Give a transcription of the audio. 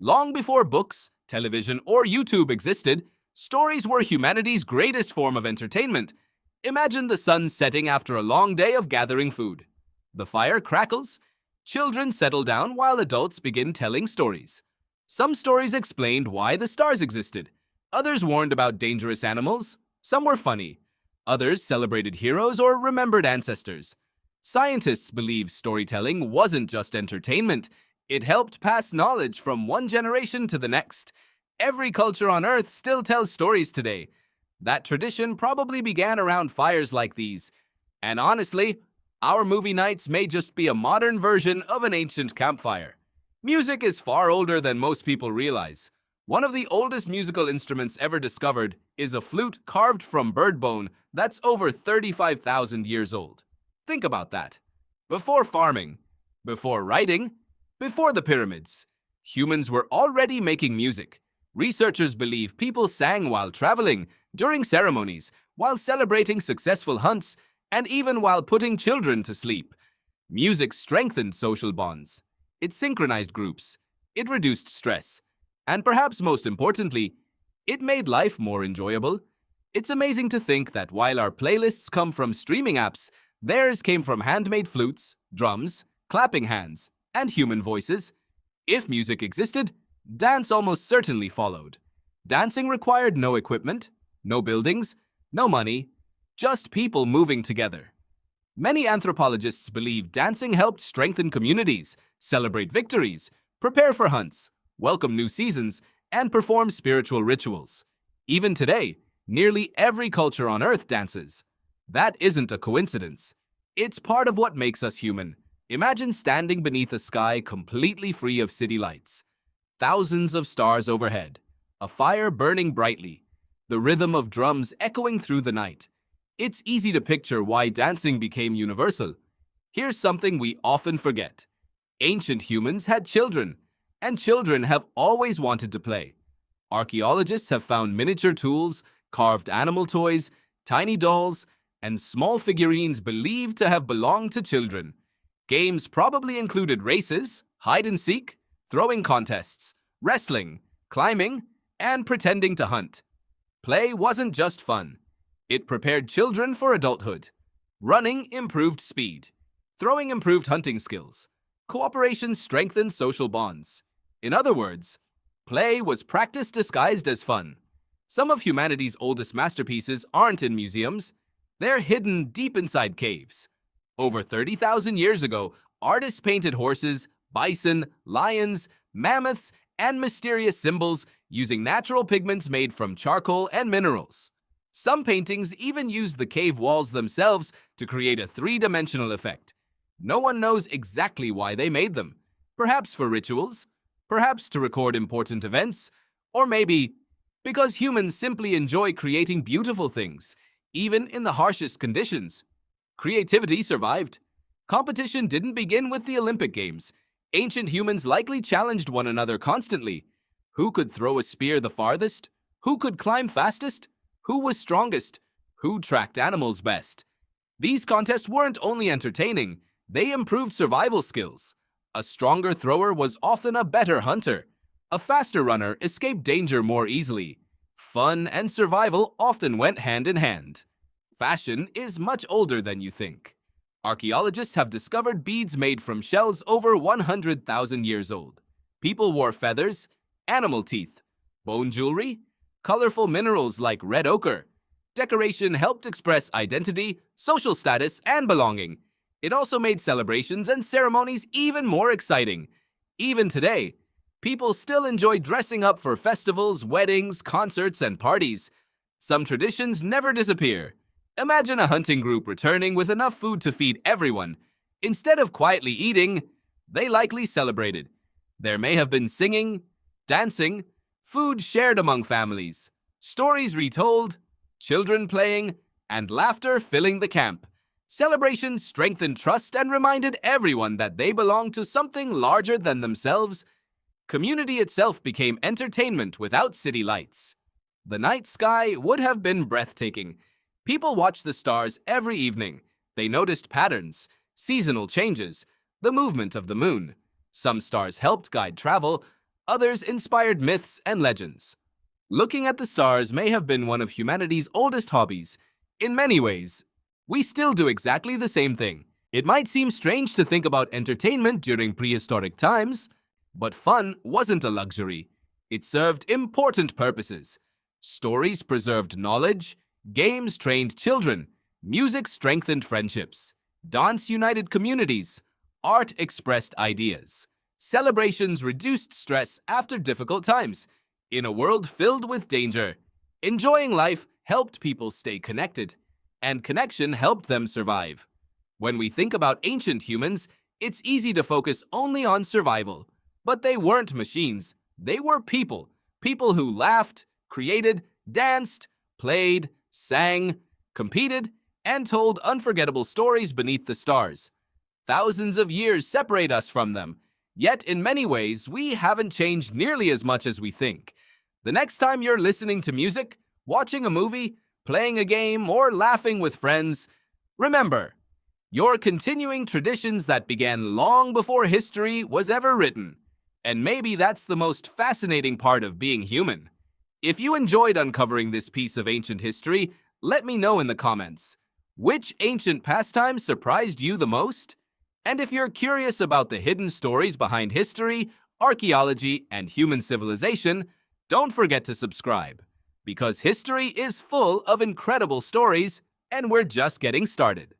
Long before books, television, or YouTube existed, stories were humanity's greatest form of entertainment. Imagine the sun setting after a long day of gathering food. The fire crackles, children settle down while adults begin telling stories. Some stories explained why the stars existed. Others warned about dangerous animals. Some were funny. Others celebrated heroes or remembered ancestors. Scientists believe storytelling wasn't just entertainment, it helped pass knowledge from one generation to the next. Every culture on Earth still tells stories today. That tradition probably began around fires like these. And honestly, our movie nights may just be a modern version of an ancient campfire. Music is far older than most people realize. One of the oldest musical instruments ever discovered is a flute carved from bird bone that's over 35,000 years old. Think about that. Before farming, before writing, before the pyramids, humans were already making music. Researchers believe people sang while traveling, during ceremonies, while celebrating successful hunts, and even while putting children to sleep. Music strengthened social bonds. It synchronized groups. It reduced stress. And perhaps most importantly, it made life more enjoyable. It's amazing to think that while our playlists come from streaming apps, theirs came from handmade flutes, drums, clapping hands, and human voices. If music existed, dance almost certainly followed. Dancing required no equipment, no buildings, no money, just people moving together. Many anthropologists believe dancing helped strengthen communities, celebrate victories, prepare for hunts, welcome new seasons, and perform spiritual rituals. Even today, nearly every culture on Earth dances. That isn't a coincidence. It's part of what makes us human. Imagine standing beneath a sky completely free of city lights. Thousands of stars overhead, a fire burning brightly, the rhythm of drums echoing through the night. It's easy to picture why dancing became universal. Here's something we often forget. Ancient humans had children, and children have always wanted to play. Archaeologists have found miniature tools, carved animal toys, tiny dolls, and small figurines believed to have belonged to children. Games probably included races, hide and seek, throwing contests, wrestling, climbing, and pretending to hunt. Play wasn't just fun. It prepared children for adulthood. Running improved speed. Throwing improved hunting skills. Cooperation strengthened social bonds. In other words, play was practice disguised as fun. Some of humanity's oldest masterpieces aren't in museums. They're hidden deep inside caves. Over 30,000 years ago, artists painted horses, bison, lions, mammoths, and mysterious symbols using natural pigments made from charcoal and minerals. Some paintings even used the cave walls themselves to create a three-dimensional effect. No one knows exactly why they made them. Perhaps for rituals, perhaps to record important events, or maybe because humans simply enjoy creating beautiful things, even in the harshest conditions. Creativity survived. Competition didn't begin with the Olympic Games. Ancient humans likely challenged one another constantly. Who could throw a spear the farthest? Who could climb fastest? Who was strongest? Who tracked animals best? These contests weren't only entertaining, they improved survival skills. A stronger thrower was often a better hunter. A faster runner escaped danger more easily. Fun and survival often went hand in hand. Fashion is much older than you think. Archaeologists have discovered beads made from shells over 100,000 years old. People wore feathers, animal teeth, bone jewelry, colorful minerals like red ochre. Decoration helped express identity, social status, and belonging. It also made celebrations and ceremonies even more exciting. Even today, people still enjoy dressing up for festivals, weddings, concerts, and parties. Some traditions never disappear. Imagine a hunting group returning with enough food to feed everyone. Instead of quietly eating, they likely celebrated. There may have been singing, dancing, food shared among families, stories retold, children playing, and laughter filling the camp. Celebrations strengthened trust and reminded everyone that they belonged to something larger than themselves. Community itself became entertainment without city lights. The night sky would have been breathtaking. People watched the stars every evening. They noticed patterns, seasonal changes, the movement of the moon. Some stars helped guide travel, Others inspired myths and legends. Looking at the stars may have been one of humanity's oldest hobbies. In many ways, we still do exactly the same thing. It might seem strange to think about entertainment during prehistoric times, but fun wasn't a luxury. It served important purposes. Stories preserved knowledge, games trained children, music strengthened friendships, dance united communities, art expressed ideas. Celebrations reduced stress after difficult times. In a world filled with danger, enjoying life helped people stay connected, and connection helped them survive. When we think about ancient humans, it's easy to focus only on survival. But they weren't machines. They were people. People who laughed, created, danced, played, sang, competed, and told unforgettable stories beneath the stars. Thousands of years separate us from them. Yet, in many ways, we haven't changed nearly as much as we think. The next time you're listening to music, watching a movie, playing a game, or laughing with friends, remember, you're continuing traditions that began long before history was ever written. And maybe that's the most fascinating part of being human. If you enjoyed uncovering this piece of ancient history, let me know in the comments. Which ancient pastime surprised you the most? And if you're curious about the hidden stories behind history, archaeology, and human civilization, don't forget to subscribe. Because history is full of incredible stories, and we're just getting started.